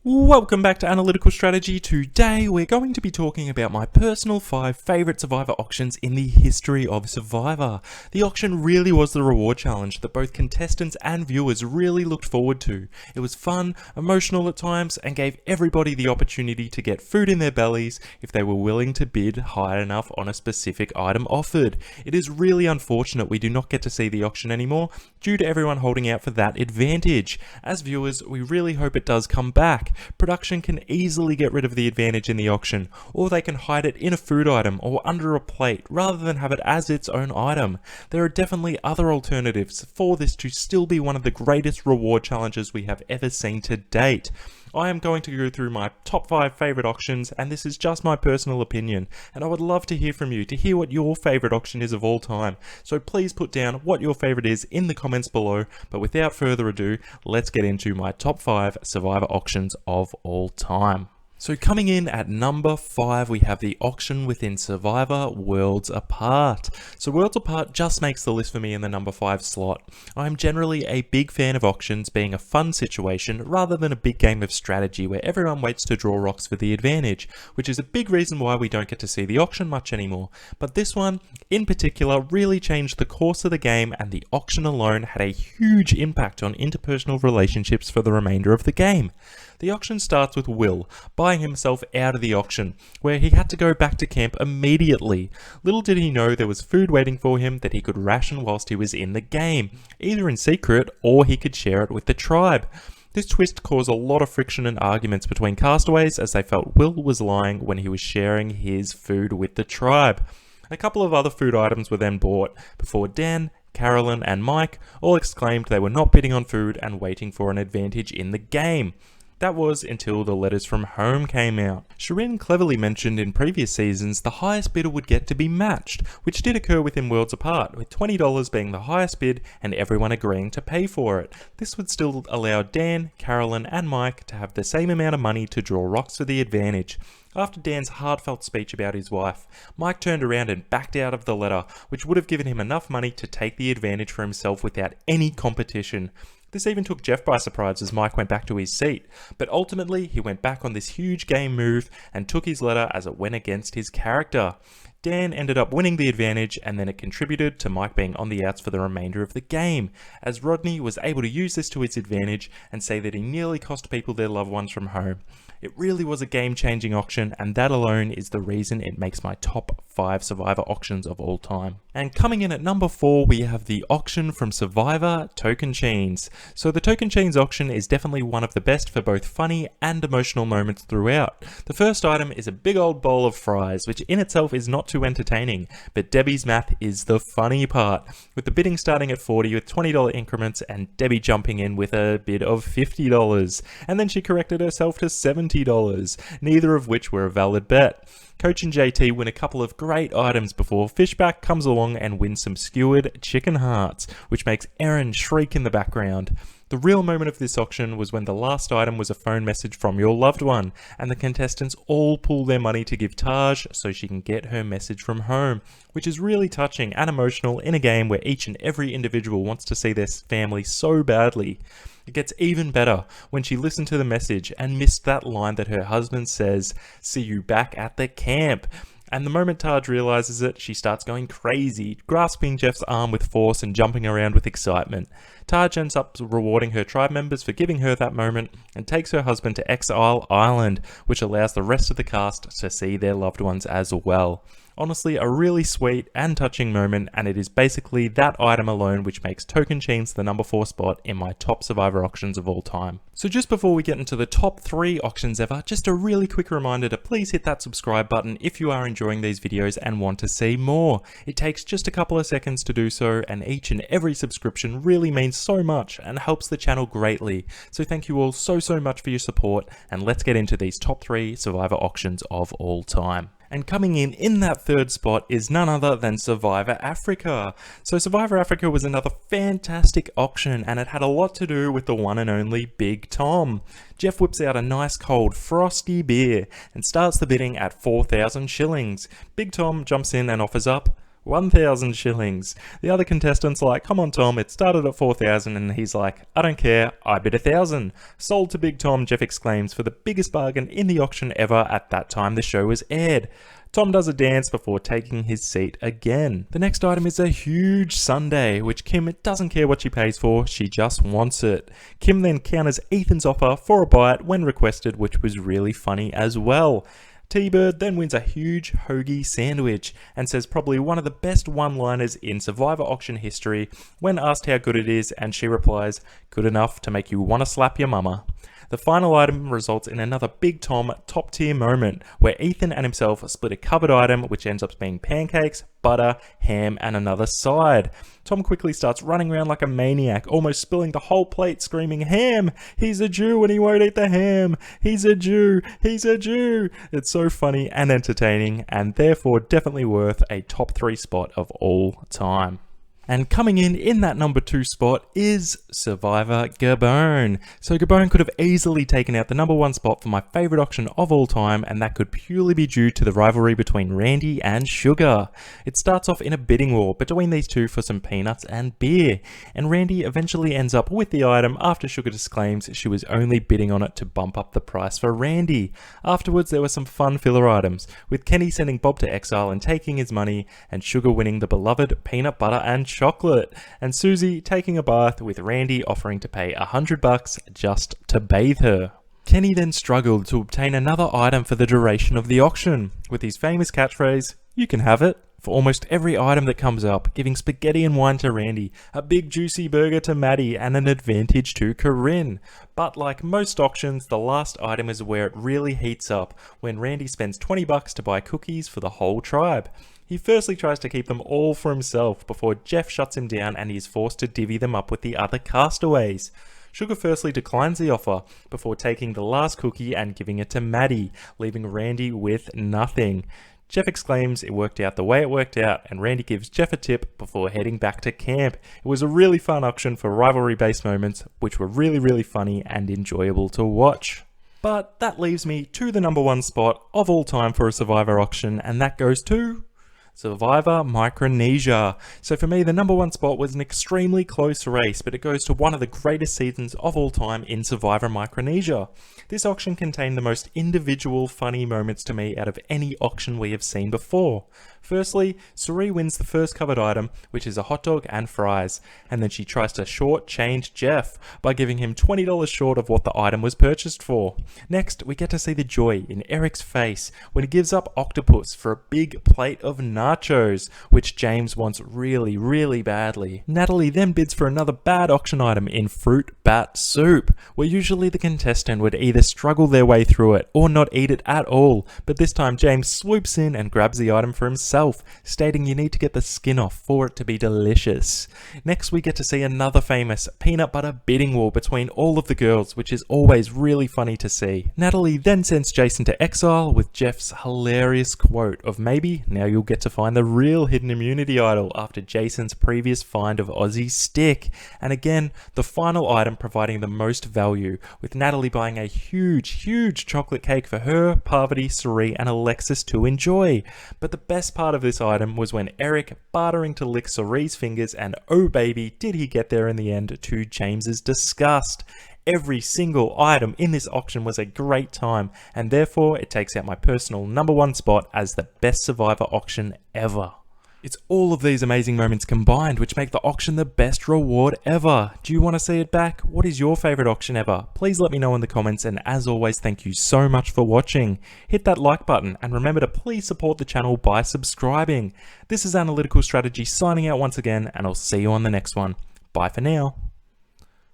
Welcome back to Analytical Strategy. Today we're going to be talking about my personal 5 favourite Survivor auctions in the history of Survivor. The auction really was the reward challenge that both contestants and viewers really looked forward to. It was fun, emotional at times, and gave everybody the opportunity to get food in their bellies if they were willing to bid high enough on a specific item offered. It is really unfortunate we do not get to see the auction anymore due to everyone holding out for that advantage. As viewers, we really hope it does come back. Production can easily get rid of the advantage in the auction, or they can hide it in a food item or under a plate rather than have it as its own item. There are definitely other alternatives for this to still be one of the greatest reward challenges we have ever seen to date. I am going to go through my top 5 favourite auctions, and this is just my personal opinion, and I would love to hear from you to hear what your favourite auction is of all time. So please put down what your favourite is in the comments below, but without further ado, let's get into my top 5 Survivor auctions of all time. So coming in at number 5, we have the auction within Survivor, Worlds Apart. So Worlds Apart just makes the list for me in the number 5 slot. I'm generally a big fan of auctions being a fun situation rather than a big game of strategy where everyone waits to draw rocks for the advantage, which is a big reason why we don't get to see the auction much anymore. But this one, in particular, really changed the course of the game, and the auction alone had a huge impact on interpersonal relationships for the remainder of the game. The auction starts with Will buying himself out of the auction, where he had to go back to camp immediately. Little did he know there was food waiting for him that he could ration whilst he was in the game, either in secret or he could share it with the tribe. This twist caused a lot of friction and arguments between castaways as they felt Will was lying when he was sharing his food with the tribe. A couple of other food items were then bought before Dan, Carolyn and Mike all exclaimed they were not bidding on food and waiting for an advantage in the game. That was until the letters from home came out. Cirie cleverly mentioned in previous seasons the highest bidder would get to be matched, which did occur within Worlds Apart, with $20 being the highest bid and everyone agreeing to pay for it. This would still allow Dan, Carolyn and Mike to have the same amount of money to draw rocks for the advantage. After Dan's heartfelt speech about his wife, Mike turned around and backed out of the letter, which would have given him enough money to take the advantage for himself without any competition. This even took Jeff by surprise as Mike went back to his seat, but ultimately he went back on this huge game move and took his letter as it went against his character. Dan ended up winning the advantage, and then it contributed to Mike being on the outs for the remainder of the game, as Rodney was able to use this to his advantage and say that he nearly cost people their loved ones from home. It really was a game-changing auction, and that alone is the reason it makes my top 5 Survivor auctions of all time. And coming in at number 4, we have the auction from Survivor, Tocantins. So the Tocantins auction is definitely one of the best for both funny and emotional moments throughout. The first item is a big old bowl of fries, which in itself is not too entertaining, but Debbie's math is the funny part, with the bidding starting at $40 with $20 increments and Debbie jumping in with a bid of $50, and then she corrected herself to $70, neither of which were a valid bet. Coach and JT win a couple of great items before Fishbach comes along and wins some skewered chicken hearts, which makes Erin shriek in the background. The real moment of this auction was when the last item was a phone message from your loved one, and the contestants all pool their money to give Taj so she can get her message from home, which is really touching and emotional in a game where each and every individual wants to see their family so badly. It gets even better when she listened to the message and missed that line that her husband says, "See you back at the camp." And the moment Taj realizes it, she starts going crazy, grasping Jeff's arm with force and jumping around with excitement. Taj ends up rewarding her tribe members for giving her that moment and takes her husband to Exile Island, which allows the rest of the cast to see their loved ones as well. Honestly, a really sweet and touching moment, and it is basically that item alone which makes Tocantins the number 4 spot in my top Survivor auctions of all time. So just before we get into the top 3 auctions ever, just a really quick reminder to please hit that subscribe button if you are enjoying these videos and want to see more. It takes just a couple of seconds to do so, and each and every subscription really means so much and helps the channel greatly. So thank you all so much for your support, and let's get into these top 3 Survivor auctions of all time. And coming in that 3rd spot is none other than Survivor Africa. So Survivor Africa was another fantastic auction, and it had a lot to do with the one and only Big Tom. Jeff whips out a nice cold frosty beer and starts the bidding at 4,000 shillings. Big Tom jumps in and offers up 1,000 shillings. The other contestants are like, come on Tom, it started at 4,000, and he's like, I don't care, I bid 1,000. Sold to Big Tom, Jeff exclaims, for the biggest bargain in the auction ever at that time the show was aired. Tom does a dance before taking his seat again. The next item is a huge sundae, which Kim doesn't care what she pays for, she just wants it. Kim then counters Ethan's offer for a bite when requested, which was really funny as well. T-Bird then wins a huge hoagie sandwich and says probably one of the best one-liners in Survivor auction history when asked how good it is, and she replies, good enough to make you want to slap your mama. The final item results in another Big Tom top tier moment where Ethan and himself split a covered item which ends up being pancakes, butter, ham and another side. Tom quickly starts running around like a maniac, almost spilling the whole plate, screaming, ham! He's a Jew and he won't eat the ham! He's a Jew! He's a Jew! It's so funny and entertaining, and therefore definitely worth a top 3 spot of all time. And coming in that number 2 spot is Survivor Gabon. So Gabon could have easily taken out the number 1 spot for my favourite auction of all time, and that could purely be due to the rivalry between Randy and Sugar. It starts off in a bidding war between these two for some peanuts and beer, and Randy eventually ends up with the item after Sugar disclaims she was only bidding on it to bump up the price for Randy. Afterwards there were some fun filler items, with Kenny sending Bob to Exile and taking his money, and Sugar winning the beloved peanut butter and chocolate, and Susie taking a bath with Randy offering to pay $100 just to bathe her. Kenny then struggled to obtain another item for the duration of the auction, with his famous catchphrase, "You can have it," for almost every item that comes up, giving spaghetti and wine to Randy, a big juicy burger to Maddie, and an advantage to Corinne. But like most auctions, the last item is where it really heats up, when Randy spends $20 to buy cookies for the whole tribe. He firstly tries to keep them all for himself before Jeff shuts him down and he is forced to divvy them up with the other castaways. Sugar firstly declines the offer before taking the last cookie and giving it to Maddie, leaving Randy with nothing. Jeff exclaims it worked out the way it worked out, and Randy gives Jeff a tip before heading back to camp. It was a really fun auction for rivalry-based moments, which were really funny and enjoyable to watch. But that leaves me to the number 1 spot of all time for a Survivor auction, and that goes to Survivor Micronesia. So for me, the number 1 spot was an extremely close race, but it goes to one of the greatest seasons of all time in Survivor Micronesia. This auction contained the most individual funny moments to me out of any auction we have seen before. Firstly, Cirie wins the first covered item, which is a hot dog and fries, and then she tries to short-change Jeff by giving him $20 short of what the item was purchased for. Next, we get to see the joy in Erik's face when he gives up octopus for a big plate of nachos, which James wants really badly. Natalie then bids for another bad auction item in fruit bat soup, where usually the contestant would either struggle their way through it or not eat it at all, but this time James swoops in and grabs the item for himself, stating you need to get the skin off for it to be delicious. Next we get to see another famous peanut butter bidding war between all of the girls, which is always really funny to see. Natalie then sends Jason to Exile with Jeff's hilarious quote of maybe now you'll get to find the real hidden immunity idol after Jason's previous find of Ozzy's stick, and again the final item providing the most value, with Natalie buying a huge chocolate cake for her, Parvati, Cirie and Alexis to enjoy. But the best part of this item was when Erik bartering to lick Cirie's fingers, and oh baby did he get there in the end, to James's disgust. Every single item in this auction was a great time, and therefore it takes out my personal number 1 spot as the best Survivor auction ever. It's all of these amazing moments combined which make the auction the best reward ever. Do you want to see it back? What is your favourite auction ever? Please let me know in the comments, and as always, thank you so much for watching. Hit that like button and remember to please support the channel by subscribing. This is Analytical Strategy signing out once again, and I'll see you on the next one. Bye for now.